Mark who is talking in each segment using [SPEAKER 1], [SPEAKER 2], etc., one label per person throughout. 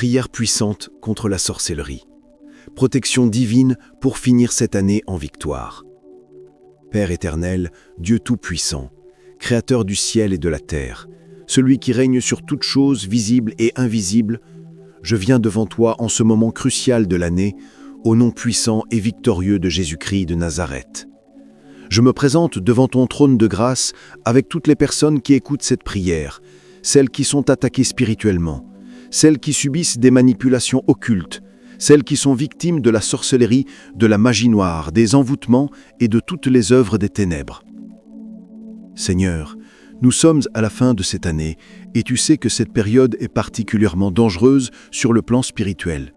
[SPEAKER 1] Prière puissante contre la sorcellerie. Protection divine pour finir cette année en victoire. Père éternel, Dieu tout-puissant, Créateur du ciel et de la terre, celui qui règne sur toutes choses visibles et invisibles, je viens devant toi en ce moment crucial de l'année, au nom puissant et victorieux de Jésus-Christ de Nazareth. Je me présente devant ton trône de grâce avec toutes les personnes qui écoutent cette prière, celles qui sont attaquées spirituellement, celles qui subissent des manipulations occultes, celles qui sont victimes de la sorcellerie, de la magie noire, des envoûtements et de toutes les œuvres des ténèbres. Seigneur, nous sommes à la fin de cette année et tu sais que cette période est particulièrement dangereuse sur le plan spirituel.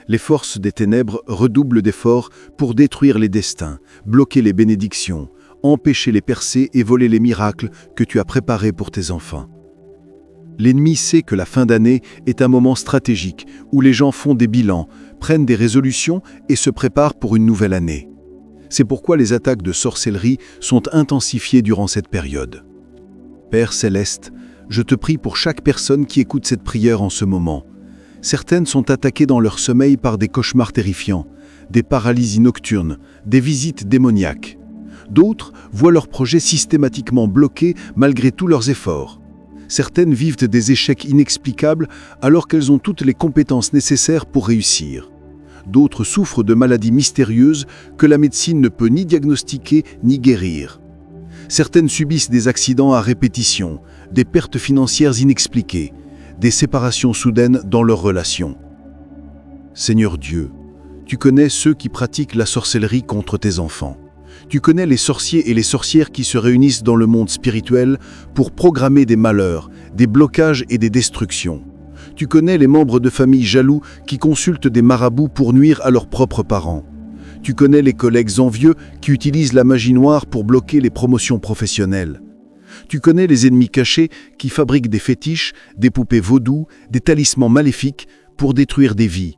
[SPEAKER 1] Les forces des ténèbres redoublent d'efforts pour détruire les destins, bloquer les bénédictions, empêcher les percées et voler les miracles que tu as préparés pour tes enfants. L'ennemi sait que la fin d'année est un moment stratégique où les gens font des bilans, prennent des résolutions et se préparent pour une nouvelle année. C'est pourquoi les attaques de sorcellerie sont intensifiées durant cette période. Père céleste, je te prie pour chaque personne qui écoute cette prière en ce moment. Certaines sont attaquées dans leur sommeil par des cauchemars terrifiants, des paralysies nocturnes, des visites démoniaques. D'autres voient leurs projets systématiquement bloqués malgré tous leurs efforts. Certaines vivent des échecs inexplicables alors qu'elles ont toutes les compétences nécessaires pour réussir. D'autres souffrent de maladies mystérieuses que la médecine ne peut ni diagnostiquer ni guérir. Certaines subissent des accidents à répétition, des pertes financières inexpliquées, des séparations soudaines dans leurs relations. Seigneur Dieu, tu connais ceux qui pratiquent la sorcellerie contre tes enfants. Tu connais les sorciers et les sorcières qui se réunissent dans le monde spirituel pour programmer des malheurs, des blocages et des destructions. Tu connais les membres de famille jaloux qui consultent des marabouts pour nuire à leurs propres parents. Tu connais les collègues envieux qui utilisent la magie noire pour bloquer les promotions professionnelles. Tu connais les ennemis cachés qui fabriquent des fétiches, des poupées vaudou, des talismans maléfiques pour détruire des vies.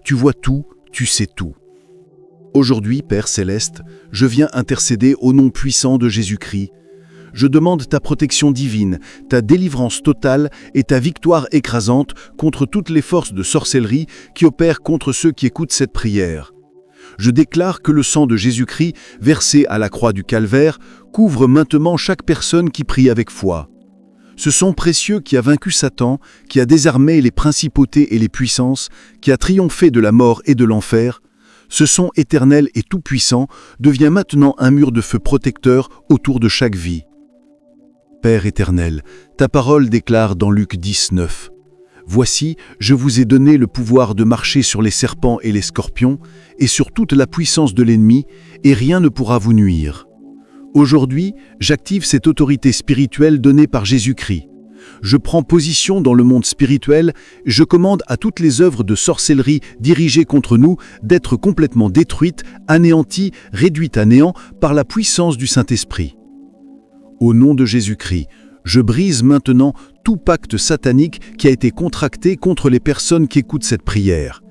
[SPEAKER 1] Tu vois tout, tu sais tout. Aujourd'hui, Père céleste, je viens intercéder au nom puissant de Jésus-Christ. Je demande ta protection divine, ta délivrance totale et ta victoire écrasante contre toutes les forces de sorcellerie qui opèrent contre ceux qui écoutent cette prière. Je déclare que le sang de Jésus-Christ, versé à la croix du Calvaire, couvre maintenant chaque personne qui prie avec foi. Ce sang précieux qui a vaincu Satan, qui a désarmé les principautés et les puissances, qui a triomphé de la mort et de l'enfer, ce sang éternel et tout-puissant devient maintenant un mur de feu protecteur autour de chaque vie. Père éternel, ta parole déclare dans Luc 10:9 « Voici, je vous ai donné le pouvoir de marcher sur les serpents et les scorpions, et sur toute la puissance de l'ennemi, et rien ne pourra vous nuire. » Aujourd'hui, j'active cette autorité spirituelle donnée par Jésus-Christ. Je prends position dans le monde spirituel, je commande à toutes les œuvres de sorcellerie dirigées contre nous d'être complètement détruites, anéanties, réduites à néant par la puissance du Saint-Esprit. Au nom de Jésus-Christ, je brise maintenant tout pacte satanique qui a été contracté contre les personnes qui écoutent cette prière.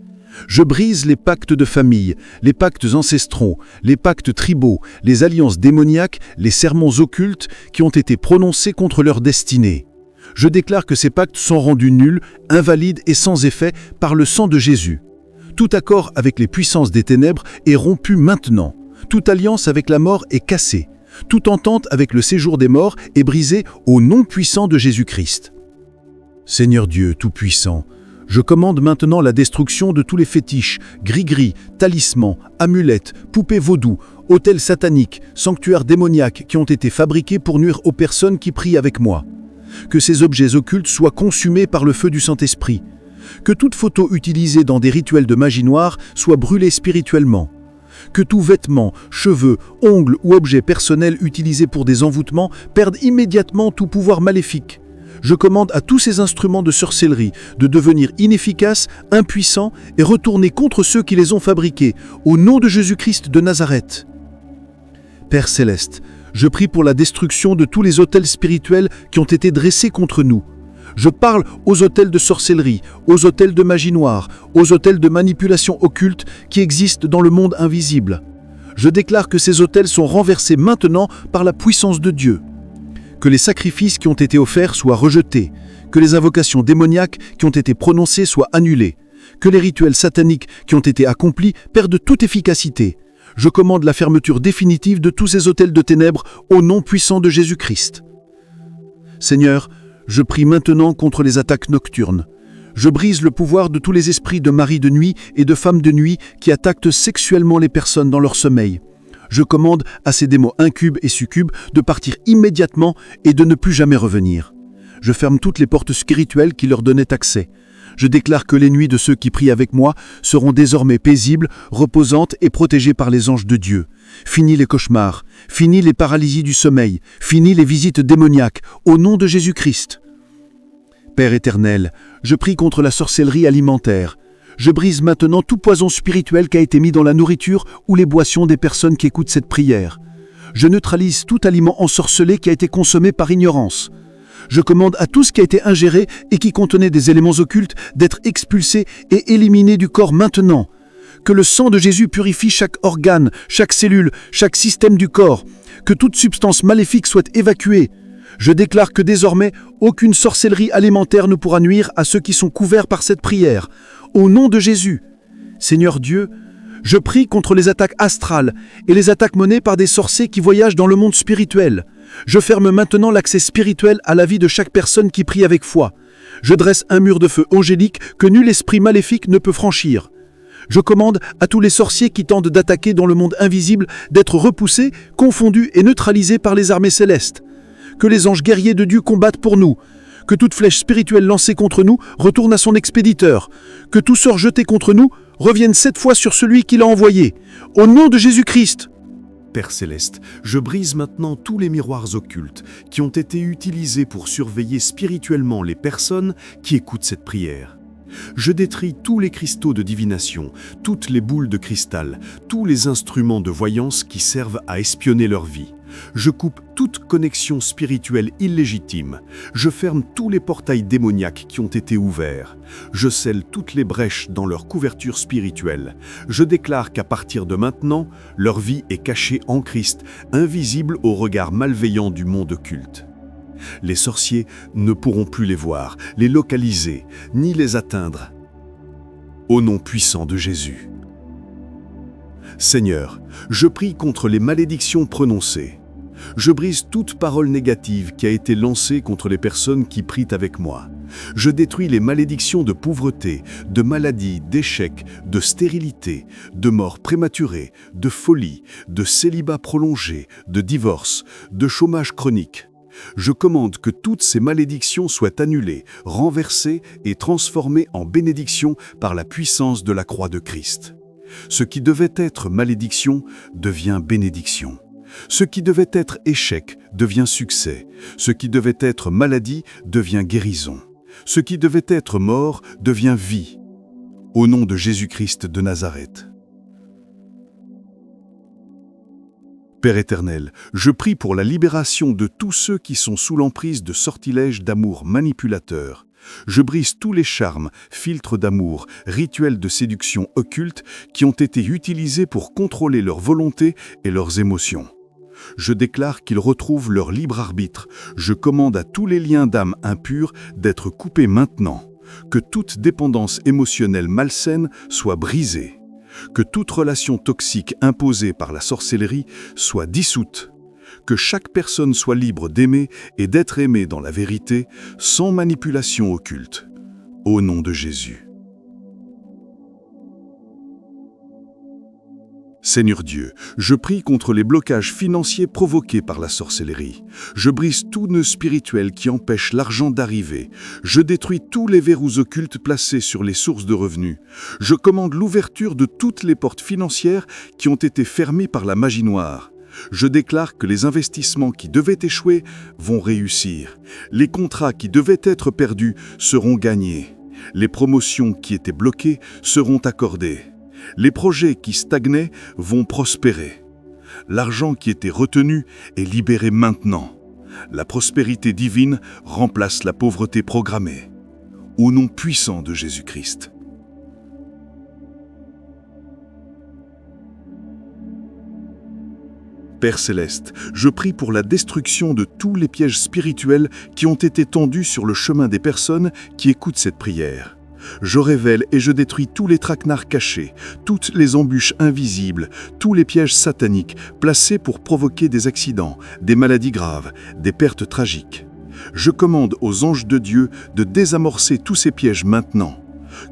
[SPEAKER 1] Je brise les pactes de famille, les pactes ancestraux, les pactes tribaux, les alliances démoniaques, les sermons occultes qui ont été prononcés contre leur destinée. Je déclare que ces pactes sont rendus nuls, invalides et sans effet par le sang de Jésus. Tout accord avec les puissances des ténèbres est rompu maintenant. Toute alliance avec la mort est cassée. Toute entente avec le séjour des morts est brisée au nom puissant de Jésus-Christ. Seigneur Dieu Tout-Puissant, je commande maintenant la destruction de tous les fétiches, gris-gris, talismans, amulettes, poupées vaudou, autels sataniques, sanctuaires démoniaques qui ont été fabriqués pour nuire aux personnes qui prient avec moi. Que ces objets occultes soient consumés par le feu du Saint-Esprit. Que toute photo utilisée dans des rituels de magie noire soit brûlée spirituellement. Que tout vêtement, cheveux, ongles ou objet personnel utilisé pour des envoûtements perde immédiatement tout pouvoir maléfique. Je commande à tous ces instruments de sorcellerie de devenir inefficaces, impuissants et retourner contre ceux qui les ont fabriqués, au nom de Jésus-Christ de Nazareth. Père céleste, je prie pour la destruction de tous les autels spirituels qui ont été dressés contre nous. Je parle aux autels de sorcellerie, aux autels de magie noire, aux autels de manipulation occulte qui existent dans le monde invisible. Je déclare que ces autels sont renversés maintenant par la puissance de Dieu. Que les sacrifices qui ont été offerts soient rejetés,
[SPEAKER 2] que les invocations démoniaques qui ont été prononcées soient annulées, que les rituels sataniques qui ont été accomplis perdent toute efficacité. Je commande la fermeture définitive de tous ces autels de ténèbres au nom puissant de Jésus-Christ. Seigneur, je prie maintenant contre les attaques nocturnes. Je brise le pouvoir de tous les esprits de maris de nuit et de femmes de nuit qui attaquent sexuellement les personnes dans leur sommeil. Je commande à ces démons incubes et succubes de partir immédiatement et de ne plus jamais revenir. Je ferme toutes les portes spirituelles qui leur donnaient accès. Je déclare que les nuits de ceux qui prient avec moi seront désormais paisibles, reposantes et protégées par les anges de Dieu. Fini les cauchemars, fini les paralysies du sommeil, fini les visites démoniaques, au nom de Jésus-Christ. Père éternel, je prie contre la sorcellerie alimentaire. Je brise maintenant tout poison spirituel qui a été mis dans la nourriture ou les boissons des personnes qui écoutent cette prière. Je neutralise tout aliment ensorcelé qui a été consommé par ignorance. Je commande à tout ce qui a été ingéré et qui contenait des éléments occultes d'être expulsé et éliminé du corps maintenant. Que le sang de Jésus purifie chaque organe, chaque cellule, chaque système du corps. Que toute substance maléfique soit évacuée. Je déclare que désormais, aucune sorcellerie alimentaire ne pourra nuire à ceux qui sont couverts par cette prière. Au nom de Jésus, Seigneur Dieu, je prie contre les attaques astrales et les attaques menées par des sorciers qui voyagent dans le monde spirituel. Je ferme maintenant l'accès spirituel à la vie de chaque personne qui prie avec foi. Je dresse un mur de feu angélique que nul esprit maléfique ne peut franchir. Je commande à tous les sorciers qui tentent d'attaquer dans le monde invisible d'être repoussés, confondus et neutralisés par les armées célestes. Que les anges guerriers de Dieu combattent pour nous. Que toute flèche spirituelle lancée contre nous retourne à son expéditeur. Que tout sort jeté contre nous revienne 7 fois sur celui qui l'a envoyé. Au nom de Jésus-Christ.
[SPEAKER 3] Père Céleste, je brise maintenant tous les miroirs occultes qui ont été utilisés pour surveiller spirituellement les personnes qui écoutent cette prière. Je détruis tous les cristaux de divination, toutes les boules de cristal, tous les instruments de voyance qui servent à espionner leur vie. Je coupe toute connexion spirituelle illégitime. Je ferme tous les portails démoniaques qui ont été ouverts. Je scelle toutes les brèches dans leur couverture spirituelle. Je déclare qu'à partir de maintenant, leur vie est cachée en Christ, invisible au regard malveillant du monde occulte. Les sorciers ne pourront plus les voir, les localiser, ni les atteindre. Au nom puissant de Jésus. Seigneur, je prie contre les malédictions prononcées. Je brise toute parole négative qui a été lancée contre les personnes qui prient avec moi. Je détruis les malédictions de pauvreté, de maladie, d'échec, de stérilité, de mort prématurée, de folie, de célibat prolongé, de divorce, de chômage chronique. Je commande que toutes ces malédictions soient annulées, renversées et transformées en bénédictions par la puissance de la croix de Christ. Ce qui devait être malédiction devient bénédiction. Ce qui devait être échec devient succès. Ce qui devait être maladie devient guérison. Ce qui devait être mort devient vie. Au nom de Jésus-Christ de Nazareth. Père éternel, je prie pour la libération de tous ceux qui sont sous l'emprise de sortilèges d'amour manipulateurs. Je brise tous les charmes, filtres d'amour, rituels de séduction occultes qui ont été utilisés pour contrôler leur volonté et leurs émotions. Je déclare qu'ils retrouvent leur libre arbitre. Je commande à tous les liens d'âme impurs d'être coupés maintenant. Que toute dépendance émotionnelle malsaine soit brisée. Que toute relation toxique imposée par la sorcellerie soit dissoute. Que chaque personne soit libre d'aimer et d'être aimée dans la vérité, sans manipulation occulte. Au nom de Jésus. Seigneur Dieu, je prie contre les blocages financiers provoqués par la sorcellerie. Je brise tout nœud spirituel qui empêche l'argent d'arriver. Je détruis tous les verrous occultes placés sur les sources de revenus. Je commande l'ouverture de toutes les portes financières qui ont été fermées par la magie noire. Je déclare que les investissements qui devaient échouer vont réussir. Les contrats qui devaient être perdus seront gagnés. Les promotions qui étaient bloquées seront accordées. Les projets qui stagnaient vont prospérer. L'argent qui était retenu est libéré maintenant. La prospérité divine remplace la pauvreté programmée. Au nom puissant de Jésus-Christ. Père céleste, je prie pour la destruction de tous les pièges spirituels qui ont été tendus sur le chemin des personnes qui écoutent cette prière. Je révèle et je détruis tous les traquenards cachés, toutes les embûches invisibles, tous les pièges sataniques placés pour provoquer des accidents, des maladies graves, des pertes tragiques. Je commande aux anges de Dieu de désamorcer tous ces pièges maintenant.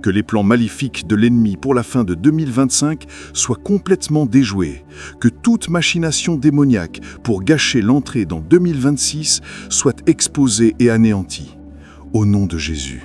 [SPEAKER 3] Que les plans maléfiques de l'ennemi pour la fin de 2025 soient complètement déjoués. Que toute machination démoniaque pour gâcher l'entrée dans 2026 soit exposée et anéantie. Au nom de Jésus.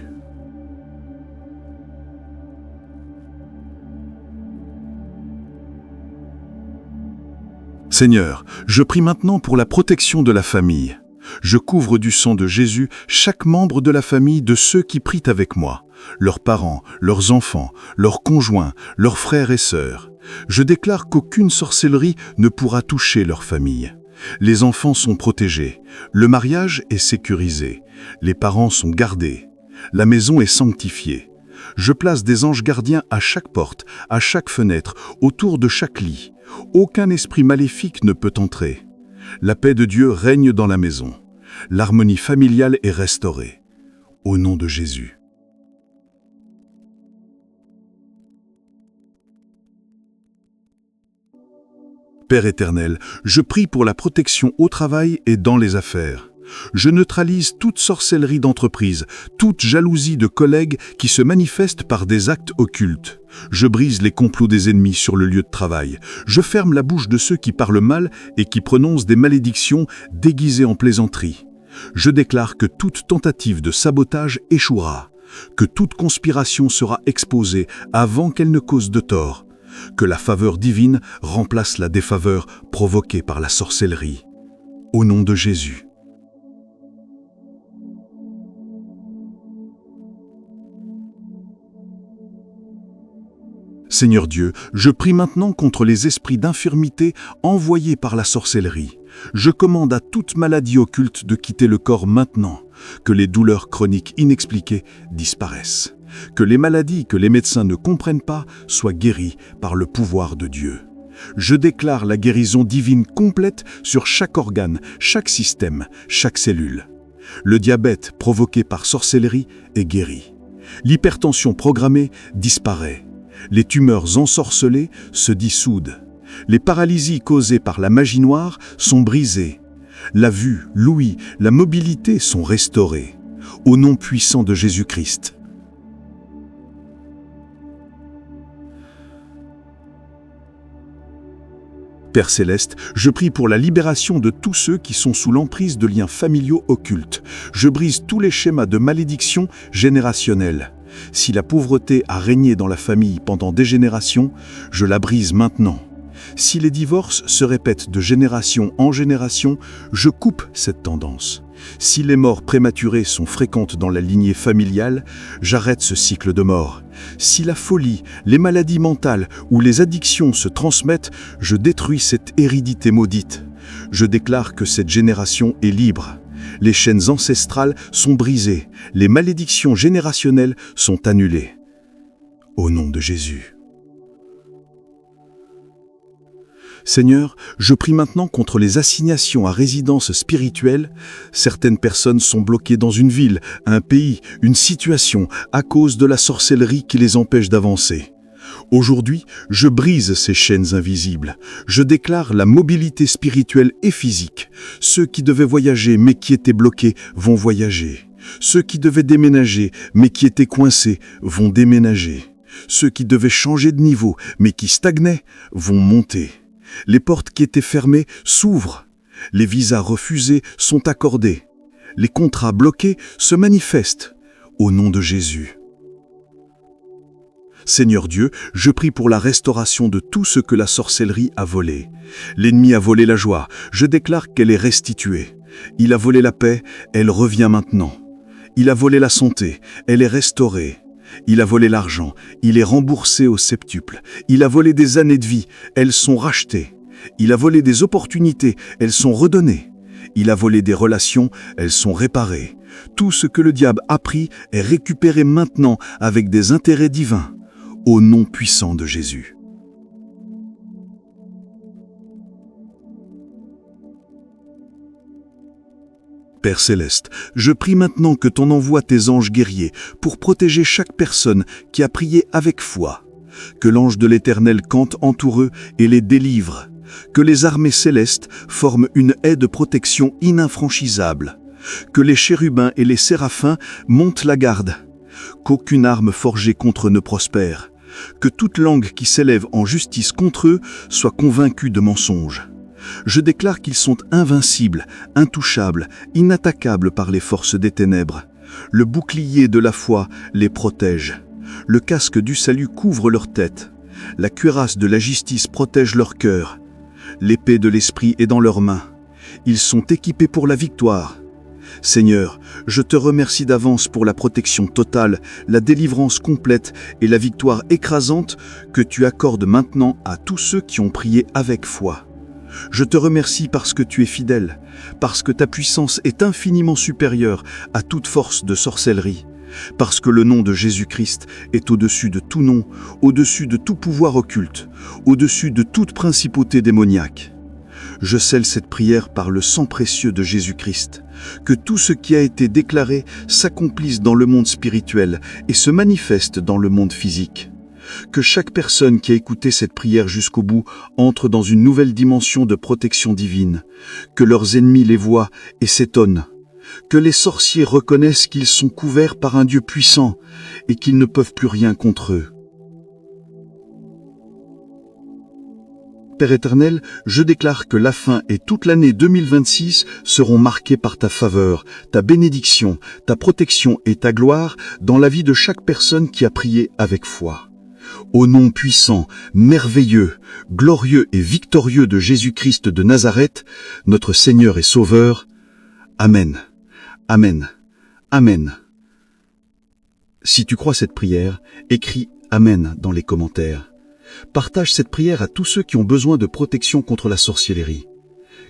[SPEAKER 3] Seigneur, je prie maintenant pour la protection de la famille. Je couvre du sang de Jésus chaque membre de la famille de ceux qui prient avec moi, leurs parents, leurs enfants, leurs conjoints, leurs frères et sœurs. Je déclare qu'aucune sorcellerie ne pourra toucher leur famille. Les enfants sont protégés, le mariage est sécurisé, les parents sont gardés, la maison est sanctifiée. Je place des anges gardiens à chaque porte, à chaque fenêtre, autour de chaque lit. Aucun esprit maléfique ne peut entrer. La paix de Dieu règne dans la maison. L'harmonie familiale est restaurée. Au nom de Jésus. Père éternel, je prie pour la protection au travail et dans les affaires. Je neutralise toute sorcellerie d'entreprise, toute jalousie de collègues qui se manifestent par des actes occultes. Je brise les complots des ennemis sur le lieu de travail. Je ferme la bouche de ceux qui parlent mal et qui prononcent des malédictions déguisées en plaisanterie. Je déclare que toute tentative de sabotage échouera, que toute conspiration sera exposée avant qu'elle ne cause de tort, que la faveur divine remplace la défaveur provoquée par la sorcellerie. Au nom de Jésus. Seigneur Dieu, je prie maintenant contre les esprits d'infirmité envoyés par la sorcellerie. Je commande à toute maladie occulte de quitter le corps maintenant, que les douleurs chroniques inexpliquées disparaissent, que les maladies que les médecins ne comprennent pas soient guéries par le pouvoir de Dieu. Je déclare la guérison divine complète sur chaque organe, chaque système, chaque cellule. Le diabète provoqué par sorcellerie est guéri. L'hypertension programmée disparaît. Les tumeurs ensorcelées se dissoudent. Les paralysies causées par la magie noire sont brisées. La vue, l'ouïe, la mobilité sont restaurées. Au nom puissant de Jésus-Christ. Père céleste, je prie pour la libération de tous ceux qui sont sous l'emprise de liens familiaux occultes. Je brise tous les schémas de malédiction générationnelle. Si la pauvreté a régné dans la famille pendant des générations, je la brise maintenant. Si les divorces se répètent de génération en génération, je coupe cette tendance. Si les morts prématurées sont fréquentes dans la lignée familiale, j'arrête ce cycle de mort. Si la folie, les maladies mentales ou les addictions se transmettent, je détruis cette hérédité maudite. Je déclare que cette génération est libre. Les chaînes ancestrales sont brisées, les malédictions générationnelles sont annulées. Au nom de Jésus. Seigneur, je prie maintenant contre les assignations à résidence spirituelle. Certaines personnes sont bloquées dans une ville, un pays, une situation à cause de la sorcellerie qui les empêche d'avancer. Aujourd'hui, je brise ces chaînes invisibles. Je déclare la mobilité spirituelle et physique. Ceux qui devaient voyager mais qui étaient bloqués vont voyager. Ceux qui devaient déménager mais qui étaient coincés vont déménager. Ceux qui devaient changer de niveau mais qui stagnaient vont monter. Les portes qui étaient fermées s'ouvrent. Les visas refusés sont accordés. Les contrats bloqués se manifestent. Au nom de Jésus. Seigneur Dieu, je prie pour la restauration de tout ce que la sorcellerie a volé. L'ennemi a volé la joie, je déclare qu'elle est restituée. Il a volé la paix, elle revient maintenant. Il a volé la santé, elle est restaurée. Il a volé l'argent, il est remboursé au septuple. Il a volé des années de vie, elles sont rachetées. Il a volé des opportunités, elles sont redonnées. Il a volé des relations, elles sont réparées. Tout ce que le diable a pris est récupéré maintenant avec des intérêts divins. Au nom puissant de Jésus. Père céleste, je prie maintenant que t'en envoies tes anges guerriers pour protéger chaque personne qui a prié avec foi. Que l'ange de l'Éternel campe entoure eux et les délivre. Que les armées célestes forment une haie de protection ininfranchissable. Que les chérubins et les séraphins montent la garde. Qu'aucune arme forgée contre eux ne prospère. Que toute langue qui s'élève en justice contre eux soit convaincue de mensonge. Je déclare qu'ils sont invincibles, intouchables, inattaquables par les forces des ténèbres. Le bouclier de la foi les protège. Le casque du salut couvre leur tête. La cuirasse de la justice protège leur cœur. L'épée de l'esprit est dans leurs mains. Ils sont équipés pour la victoire. Seigneur, je te remercie d'avance pour la protection totale, la délivrance complète et la victoire écrasante que tu accordes maintenant à tous ceux qui ont prié avec foi. Je te remercie parce que tu es fidèle, parce que ta puissance est infiniment supérieure à toute force de sorcellerie, parce que le nom de Jésus-Christ est au-dessus de tout nom, au-dessus de tout pouvoir occulte, au-dessus de toute principauté démoniaque. Je scelle cette prière par le sang précieux de Jésus-Christ, que tout ce qui a été déclaré s'accomplisse dans le monde spirituel et se manifeste dans le monde physique. Que chaque personne qui a écouté cette prière jusqu'au bout entre dans une nouvelle dimension de protection divine, que leurs ennemis les voient et s'étonnent, que les sorciers reconnaissent qu'ils sont couverts par un Dieu puissant et qu'ils ne peuvent plus rien contre eux. Père éternel, je déclare que la fin et toute l'année 2026 seront marquées par ta faveur, ta bénédiction, ta protection et ta gloire dans la vie de chaque personne qui a prié avec foi. Au nom puissant, merveilleux, glorieux et victorieux de Jésus-Christ de Nazareth, notre Seigneur et Sauveur. Amen. Amen. Amen. Si tu crois cette prière, écris Amen dans les commentaires. Partage cette prière à tous ceux qui ont besoin de protection contre la sorcellerie.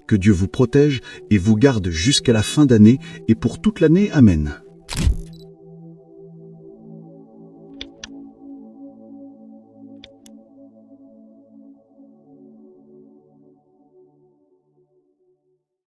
[SPEAKER 3] Que Dieu vous protège et vous garde jusqu'à la fin d'année et pour toute l'année. Amen.